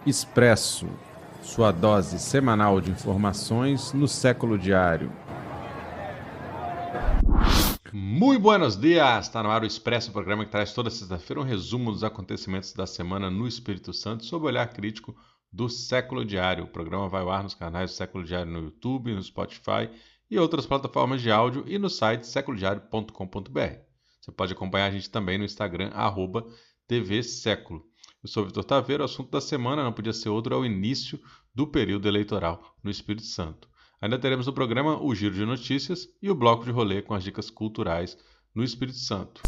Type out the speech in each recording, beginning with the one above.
Expresso, sua dose semanal de informações no Século Diário. Muito buenos dias! Está no ar o Expresso, o programa que traz toda sexta-feira um resumo dos acontecimentos da semana no Espírito Santo sob o olhar crítico do Século Diário. O programa vai ao ar nos canais do Século Diário no YouTube, no Spotify e outras plataformas de áudio e no site seculodiario.com.br. Você pode acompanhar a gente também no Instagram, @tvséculo. Eu sou Vitor Taveira, o assunto da semana não podia ser outro, é o início do período eleitoral no Espírito Santo. Ainda teremos no programa o Giro de Notícias e o Bloco de Rolê com as dicas culturais no Espírito Santo.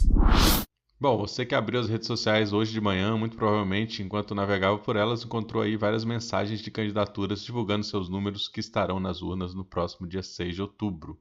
Bom, você que abriu as redes sociais hoje de manhã, muito provavelmente, enquanto navegava por elas, encontrou aí várias mensagens de candidaturas divulgando seus números que estarão nas urnas no próximo dia 6 de outubro.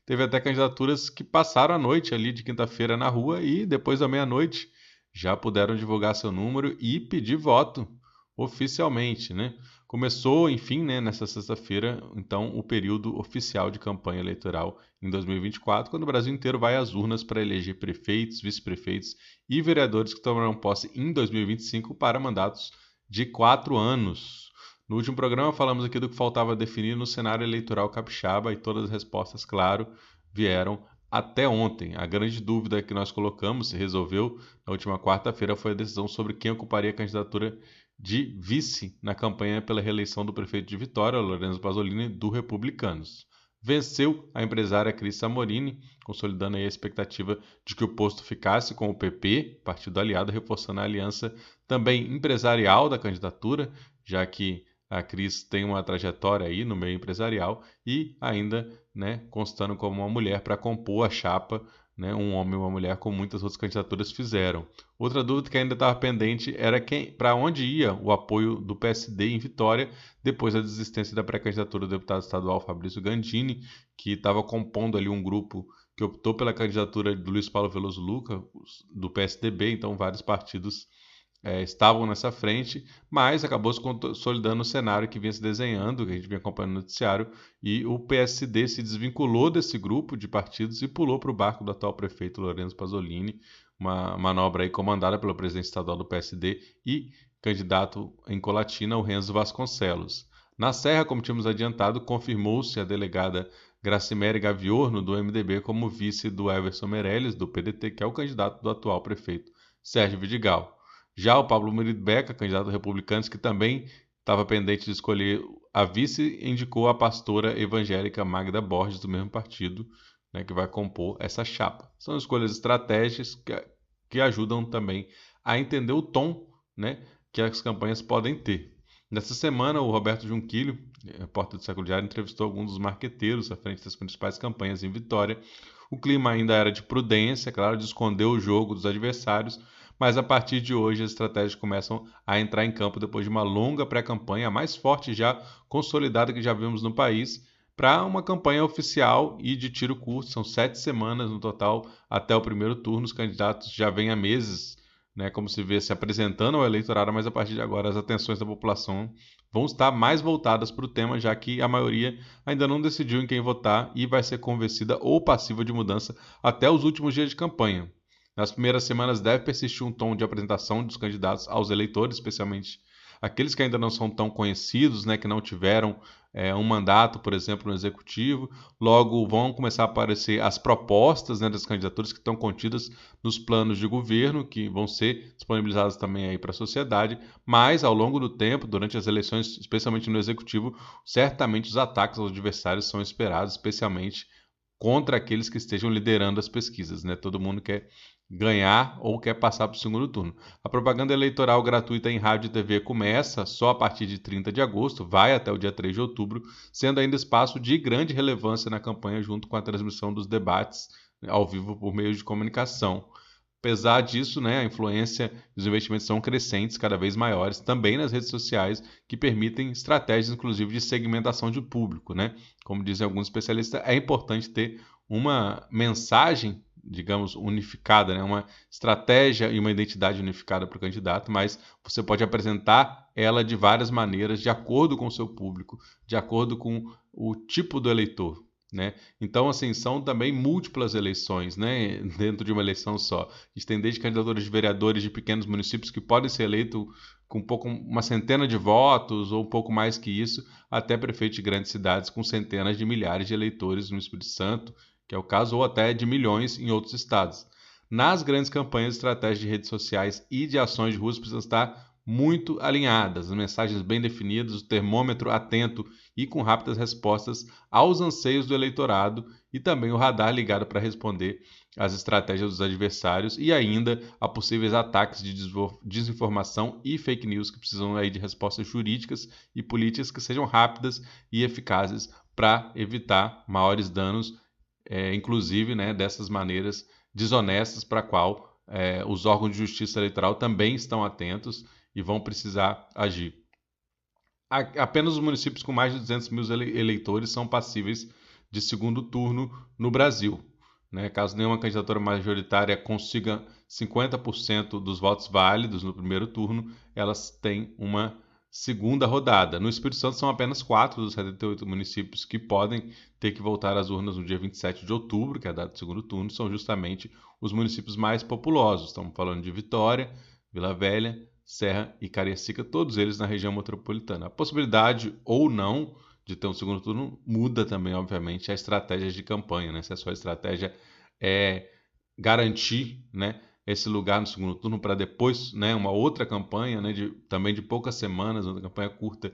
Teve até candidaturas que passaram a noite ali de quinta-feira na rua e, depois da meia-noite, já puderam divulgar seu número e pedir voto oficialmente, né? Começou, enfim, né, nessa sexta-feira, então, o período oficial de campanha eleitoral em 2024, quando o Brasil inteiro vai às urnas para eleger prefeitos, vice-prefeitos e vereadores que tomarão posse em 2025 para mandatos de 4 anos. No último programa falamos aqui do que faltava definir no cenário eleitoral capixaba e todas as respostas, claro, vieram até ontem. A grande dúvida que nós colocamos, se resolveu na última quarta-feira, foi a decisão sobre quem ocuparia a candidatura de vice na campanha pela reeleição do prefeito de Vitória, Lorenzo Pasolini, do Republicanos. Venceu a empresária Cris Samorini, consolidando aí a expectativa de que o posto ficasse com o PP, partido aliado, reforçando a aliança também empresarial da candidatura, já que a Cris tem uma trajetória aí no meio empresarial e ainda, né, constando como uma mulher para compor a chapa, né, um homem e uma mulher, como muitas outras candidaturas fizeram. Outra dúvida que ainda estava pendente era para onde ia o apoio do PSD em Vitória depois da desistência da pré-candidatura do deputado estadual Fabrício Gandini, que estava compondo ali um grupo que optou pela candidatura do Luiz Paulo Veloso Lucas, do PSDB, então vários partidos estavam nessa frente, mas acabou se consolidando o cenário que vinha se desenhando, que a gente vinha acompanhando no noticiário, e o PSD se desvinculou desse grupo de partidos e pulou para o barco do atual prefeito Lorenzo Pasolini, uma manobra aí comandada pelo presidente estadual do PSD e candidato em Colatina, o Renzo Vasconcelos. Na Serra, como tínhamos adiantado, confirmou-se a delegada Gracimere Gaviorno, do MDB, como vice do Everson Meirelles, do PDT, que é o candidato do atual prefeito Sérgio Vidigal. Já o Pablo Muribeca, candidato republicano, que também estava pendente de escolher a vice, indicou a pastora evangélica Magda Borges, do mesmo partido, né, que vai compor essa chapa. São escolhas estratégicas que ajudam também a entender o tom, né, que as campanhas podem ter. Nessa semana, o Roberto Junquilho, repórter do Século Diário, entrevistou alguns dos marqueteiros à frente das principais campanhas em Vitória. O clima ainda era de prudência, claro, de esconder o jogo dos adversários, mas a partir de hoje as estratégias começam a entrar em campo depois de uma longa pré-campanha, a mais forte já consolidada que já vimos no país, para uma campanha oficial e de tiro curto. São 7 semanas no total até o primeiro turno. Os candidatos já vêm há meses, né, como se vê, se apresentando ao eleitorado, mas a partir de agora as atenções da população vão estar mais voltadas para o tema, já que a maioria ainda não decidiu em quem votar e vai ser convencida ou passiva de mudança até os últimos dias de campanha. Nas primeiras semanas deve persistir um tom de apresentação dos candidatos aos eleitores, especialmente aqueles que ainda não são tão conhecidos, né, que não tiveram um mandato, por exemplo, no executivo. Logo vão começar a aparecer as propostas, né, das candidaturas que estão contidas nos planos de governo, que vão ser disponibilizadas também aí para a sociedade. Mas ao longo do tempo, durante as eleições, especialmente no executivo, certamente os ataques aos adversários são esperados, especialmente contra aqueles que estejam liderando as pesquisas, né? Todo mundo quer ganhar ou quer passar para o segundo turno. A propaganda eleitoral gratuita em rádio e TV começa só a partir de 30 de agosto, vai até o dia 3 de outubro, sendo ainda espaço de grande relevância na campanha junto com a transmissão dos debates, né, ao vivo por meios de comunicação. Apesar disso, né, a influência e os investimentos são crescentes, cada vez maiores, também nas redes sociais, que permitem estratégias, inclusive, de segmentação de público, né? Como dizem alguns especialistas, é importante ter uma mensagem, digamos, unificada, né? Uma estratégia e uma identidade unificada para o candidato, mas você pode apresentar ela de várias maneiras, de acordo com o seu público, de acordo com o tipo do eleitor. Né? Então, assim, são também múltiplas eleições, né, dentro de uma eleição só. A gente tem desde candidaturas de vereadores de pequenos municípios que podem ser eleitos com uma centena de votos ou um pouco mais que isso, até prefeitos de grandes cidades com centenas de milhares de eleitores no Espírito Santo, que é o caso, ou até de milhões em outros estados. Nas grandes campanhas, estratégias de redes sociais e de ações de ruas precisam estar muito alinhadas, as mensagens bem definidas, o termômetro atento e com rápidas respostas aos anseios do eleitorado e também o radar ligado para responder às estratégias dos adversários e ainda a possíveis ataques de desinformação e fake news que precisam aí de respostas jurídicas e políticas que sejam rápidas e eficazes para evitar maiores danos, inclusive, né, dessas maneiras desonestas para a qual os órgãos de justiça eleitoral também estão atentos e vão precisar agir. Apenas os municípios com mais de 200 mil eleitores são passíveis de segundo turno no Brasil. Né? Caso nenhuma candidatura majoritária consiga 50% dos votos válidos no primeiro turno, elas têm uma segunda rodada. No Espírito Santo são apenas 4 dos 78 municípios que podem ter que voltar às urnas no dia 27 de outubro, que é a data do segundo turno, são justamente os municípios mais populosos. Estamos falando de Vitória, Vila Velha, Serra e Cariacica, todos eles na região metropolitana. A possibilidade ou não de ter um segundo turno muda também, obviamente, a estratégia de campanha, né? Se a sua estratégia é garantir, né, esse lugar no segundo turno para depois, né, uma outra campanha, né, também de poucas semanas, uma campanha curta,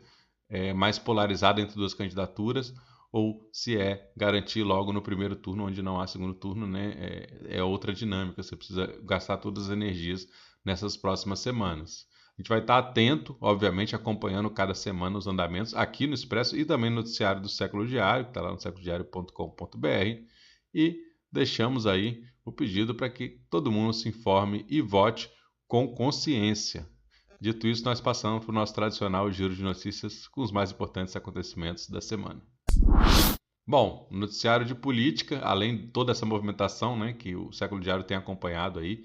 mais polarizada entre duas candidaturas, ou se é garantir logo no primeiro turno, onde não há segundo turno, né, é outra dinâmica, você precisa gastar todas as energias nessas próximas semanas. A gente vai estar atento, obviamente, acompanhando cada semana os andamentos aqui no Expresso e também no noticiário do Século Diário, que está lá no séculodiario.com.br, e deixamos aí o pedido para que todo mundo se informe e vote com consciência. Dito isso, nós passamos para o nosso tradicional giro de notícias com os mais importantes acontecimentos da semana. Bom, noticiário de política, além de toda essa movimentação, né, que o Século Diário tem acompanhado aí,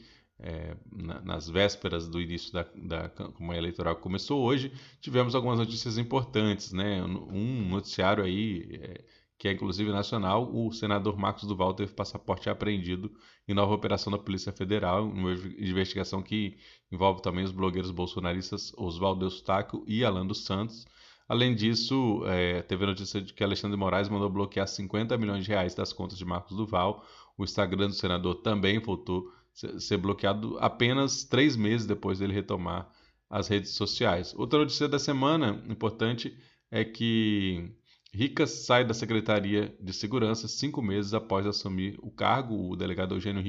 nas vésperas do início da campanha eleitoral que começou hoje, tivemos algumas notícias importantes, né? Um noticiário aí que é inclusive nacional, o senador Marcos Duval teve passaporte apreendido em nova operação da Polícia Federal, uma investigação que envolve também os blogueiros bolsonaristas Oswaldo Eustáquio e Alan dos Santos. Além disso, teve a notícia de que Alexandre de Moraes mandou bloquear 50 milhões de reais das contas de Marcos Duval. O Instagram do senador também voltou a ser bloqueado apenas 3 meses depois dele retomar as redes sociais. Outra notícia da semana importante é que Ricas sai da Secretaria de Segurança 5 meses após assumir o cargo. O delegado Eugênio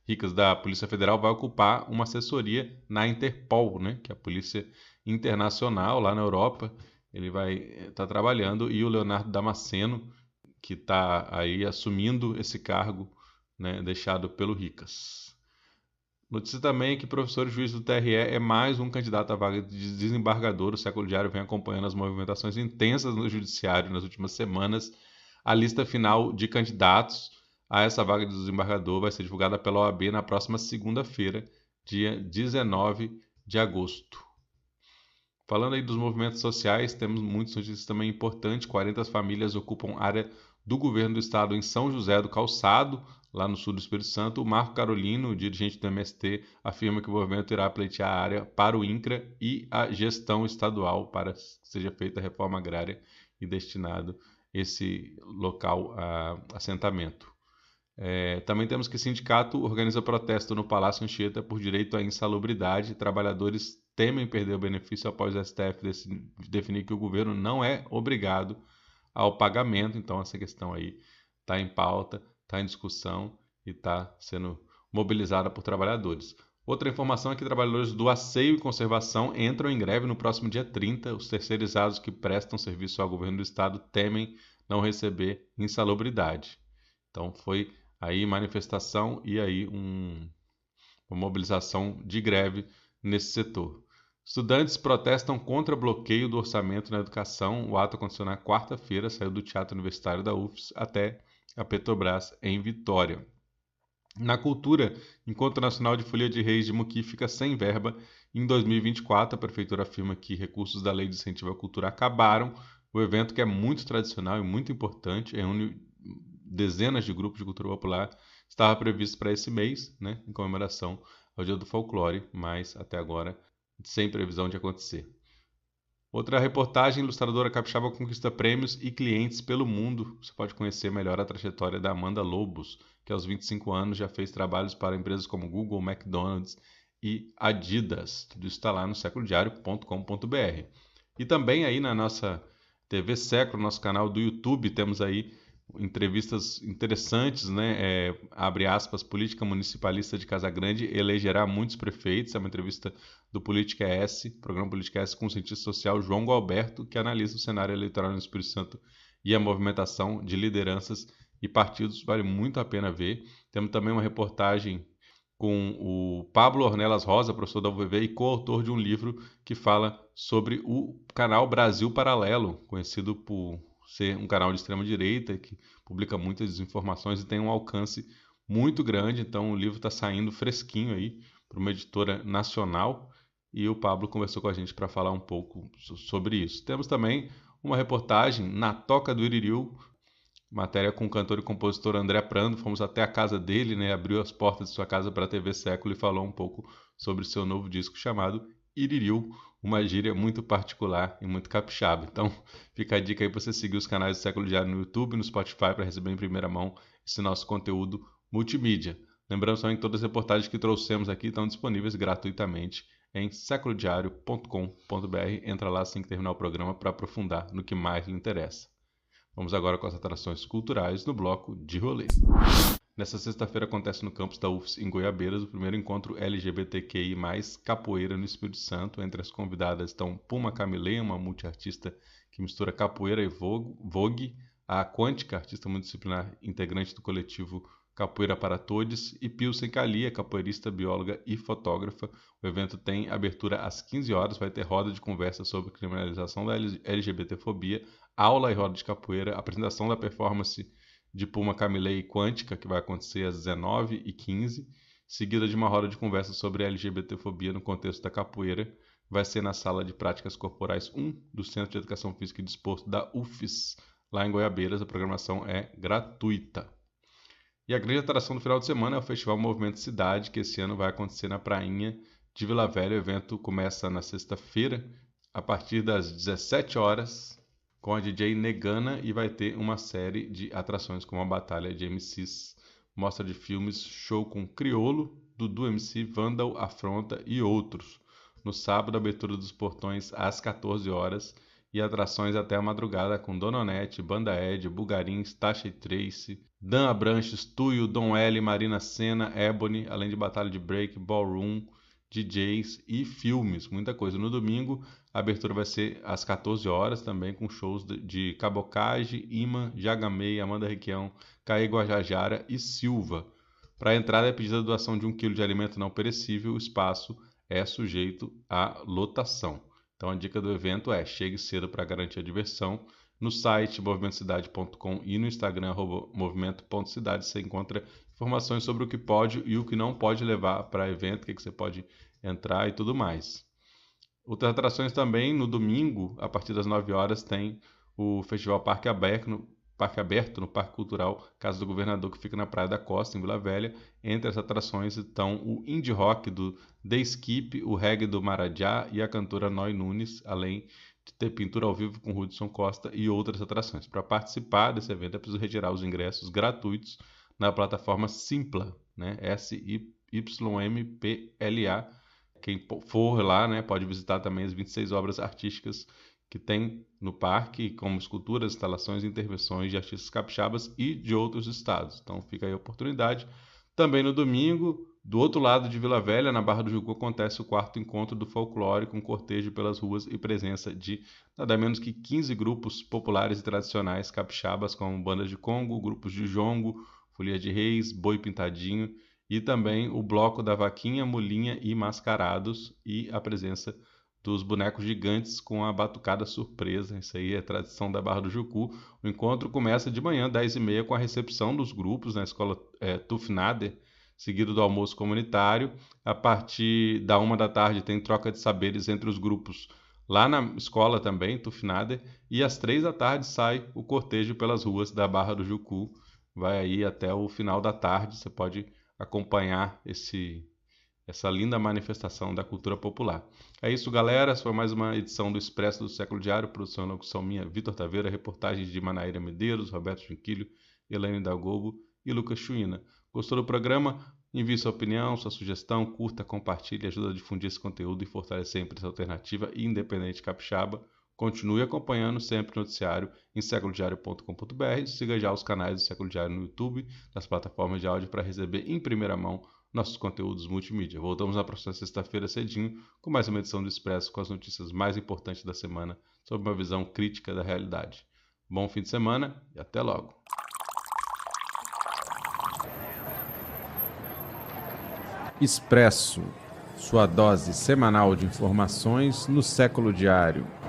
Ricas da Polícia Federal vai ocupar uma assessoria na Interpol, né, que é a Polícia Internacional lá na Europa. Ele vai estar trabalhando, e o Leonardo Damasceno, que está aí assumindo esse cargo, né, deixado pelo Ricas. Notícia também que o professor juiz do TRE é mais um candidato à vaga de desembargador. O Século Diário vem acompanhando as movimentações intensas no judiciário nas últimas semanas. A lista final de candidatos a essa vaga de desembargador vai ser divulgada pela OAB na próxima segunda-feira, dia 19 de agosto. Falando aí dos movimentos sociais, temos muitas notícias também importantes. 40 famílias ocupam área do governo do estado em São José do Calçado, lá no sul do Espírito Santo. O Marco Carolino, dirigente do MST, afirma que o movimento irá pleitear a área para o INCRA e a gestão estadual para que seja feita a reforma agrária e destinado esse local a assentamento. Também temos que o sindicato organiza protesto no Palácio Anchieta por direito à insalubridade. Trabalhadores temem perder o benefício após o STF definir que o governo não é obrigado ao pagamento. Então essa questão aí está em pauta, está em discussão e está sendo mobilizada por trabalhadores. Outra informação é que trabalhadores do asseio e conservação entram em greve no próximo dia 30. Os terceirizados que prestam serviço ao governo do estado temem não receber insalubridade. Então foi aí manifestação e aí uma mobilização de greve nesse setor. Estudantes protestam contra bloqueio do orçamento na educação. O ato aconteceu na quarta-feira, saiu do Teatro Universitário da UFS até a Petrobras em Vitória. Na cultura, Encontro Nacional de Folia de Reis de Muqui fica sem verba em 2024. A prefeitura afirma que recursos da Lei de Incentivo à Cultura acabaram. O evento, que é muito tradicional e muito importante, reúne dezenas de grupos de cultura popular, estava previsto para esse mês, né, em comemoração ao Dia do Folclore, mas até agora sem previsão de acontecer. Outra reportagem, ilustradora capixaba conquista prêmios e clientes pelo mundo. Você pode conhecer melhor a trajetória da Amanda Lobos, que aos 25 anos já fez trabalhos para empresas como Google, McDonald's e Adidas. Tudo isso está lá no séculodiario.com.br. E também aí na nossa TV Século, nosso canal do YouTube, temos aí entrevistas interessantes, né? Abre aspas, política municipalista de Casagrande elegerá muitos prefeitos. É uma entrevista do Política S, programa Política S, com o cientista social João Gualberto, que analisa o cenário eleitoral no Espírito Santo e a movimentação de lideranças e partidos. Vale muito a pena ver. Temos também uma reportagem com o Pablo Ornelas Rosa, professor da UVV e coautor de um livro que fala sobre o canal Brasil Paralelo, conhecido por ser um canal de extrema-direita que publica muitas desinformações e tem um alcance muito grande. Então o livro está saindo fresquinho aí para uma editora nacional e o Pablo conversou com a gente para falar um pouco sobre isso. Temos também uma reportagem na Toca do Iririu, matéria com o cantor e compositor André Prando. Fomos até a casa dele, né? Abriu as portas de sua casa para a TV Século e falou um pouco sobre seu novo disco chamado Iririu, uma gíria muito particular e muito capixaba. Então fica a dica aí para você seguir os canais do Século Diário no YouTube e no Spotify para receber em primeira mão esse nosso conteúdo multimídia. Lembrando também que todas as reportagens que trouxemos aqui estão disponíveis gratuitamente em séculodiario.com.br. Entra lá assim que terminar o programa para aprofundar no que mais lhe interessa. Vamos agora com as atrações culturais no bloco de rolê. Nesta sexta-feira acontece no campus da UFS em Goiabeiras o primeiro encontro LGBTQI+, capoeira no Espírito Santo. Entre as convidadas estão Puma Camilê, uma multiartista que mistura capoeira e vogue, a Quântica, artista multidisciplinar integrante do coletivo Capoeira para Todes, e Pilsen Calia, capoeirista, bióloga e fotógrafa. O evento tem abertura às 15 horas, vai ter roda de conversa sobre criminalização da LGBTfobia, aula e roda de capoeira, apresentação da performance de Puma Camilê e Quântica, que vai acontecer às 19h15, seguida de uma roda de conversa sobre LGBTfobia no contexto da capoeira. Vai ser na Sala de Práticas Corporais 1 do Centro de Educação Física e Desporto da UFS, lá em Goiabeiras. A programação é gratuita. E a grande atração do final de semana é o Festival Movimento Cidade, que esse ano vai acontecer na Prainha de Vila Velha. O evento começa na sexta-feira, a partir das 17 horas, com a DJ Negana, e vai ter uma série de atrações como a batalha de MCs, mostra de filmes, show com Criolo, Dudu MC, Vandal, Afronta e outros. No sábado, abertura dos portões às 14 horas e atrações até a madrugada com Dona Onete, Banda Ed, Bugarins, Tasha e Tracy, Dan Abranches, Tuyo, Dom L, Marina Senna, Ebony, além de batalha de break, ballroom, DJs e filmes, muita coisa. No domingo, a abertura vai ser às 14 horas, também com shows de Cabocage, Iman, Jagamei, Amanda Requião, Caê Guajajara e Silva. Para a entrada é pedida a doação de 1 kg de alimento não perecível. O espaço é sujeito à lotação. Então a dica do evento é: chegue cedo para garantir a diversão. No site movimentocidade.com e no Instagram movimento.cidade você encontra informações sobre o que pode e o que não pode levar para evento, o que você pode entrar e tudo mais. Outras atrações também, no domingo, a partir das 9 horas, tem o Festival Parque Aberto no Parque Cultural Casa do Governador, que fica na Praia da Costa, em Vila Velha. Entre as atrações estão o indie rock do The Skip, o reggae do Marajá e a cantora Noi Nunes, além de ter pintura ao vivo com Hudson Costa e outras atrações. Para participar desse evento é preciso retirar os ingressos gratuitos na plataforma Simpla, né? SYMPLA. Quem for lá, né, pode visitar também as 26 obras artísticas que tem no parque, como esculturas, instalações e intervenções de artistas capixabas e de outros estados. Então fica aí a oportunidade. Também no domingo, do outro lado de Vila Velha, na Barra do Jucu, acontece o 4º encontro do folclore, com cortejo pelas ruas e presença de nada menos que 15 grupos populares e tradicionais capixabas, como bandas de congo, grupos de jongo, folia de reis, boi pintadinho, e também o bloco da vaquinha, mulinha e mascarados, e a presença dos bonecos gigantes com a batucada surpresa. Isso aí é tradição da Barra do Jucu. O encontro começa de manhã, 10h30, com a recepção dos grupos na escola Tufnader, seguido do almoço comunitário. A partir da 1 da tarde tem troca de saberes entre os grupos lá na escola também, Tufnader, e às 3 da tarde sai o cortejo pelas ruas da Barra do Jucu. Vai aí até o final da tarde, você pode acompanhar essa linda manifestação da cultura popular. É isso, galera. Essa foi mais uma edição do Expresso do Século Diário. Produção e locução minha, Vitor Taveira. Reportagens de Manaíra Medeiros, Roberto Junquilho, Elaine Dalgobo e Lucas Chuina. Gostou do programa? Envie sua opinião, sua sugestão, curta, compartilhe, ajuda a difundir esse conteúdo e fortalecer a imprensa alternativa e independente capixaba. Continue acompanhando sempre o noticiário em seculodiario.com.br. Siga já os canais do Século Diário no YouTube, nas plataformas de áudio, para receber em primeira mão nossos conteúdos multimídia. Voltamos na próxima sexta-feira cedinho com mais uma edição do Expresso com as notícias mais importantes da semana sob uma visão crítica da realidade. Bom fim de semana e até logo. Expresso, sua dose semanal de informações no Século Diário.